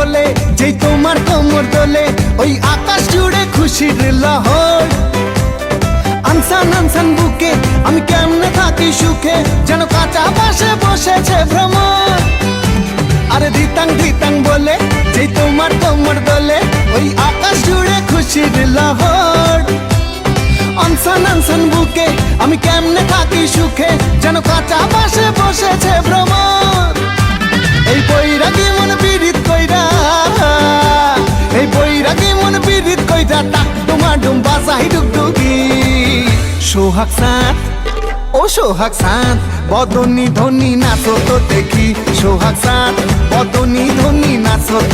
বলে যেই তোমার কোমর দোলে ওই আকাশ জুড়ে খুশির লহর। আনসান আনসান বুকে আমি কেমনে থাকি সুখে, যেন কাঁচা বাসে বসেছে ভ্রমর। আরে ধিতাং ধিতাং বলে যেই তোমার কোমর দোলে ওই আকাশ জুড়ে খুশির লহর। আনসান আনসান বুকে আমি কেমনে থাকি সুখে, যেন কাঁচা বাসে বসেছে ভ্রমর। এই বৈরাগী মন পীড়িত কইরা, এই বৈরাগী মন পীড়িত কইরা টাক ডুমা ডুম বাজাই ডুগডুগি। সোহাগ সাঁত ও সোহাগ সাঁত বদনী ধ্বনি নাচো তো দেখি, সোহাগ সাঁত বদনী ধ্বনি নাচো তো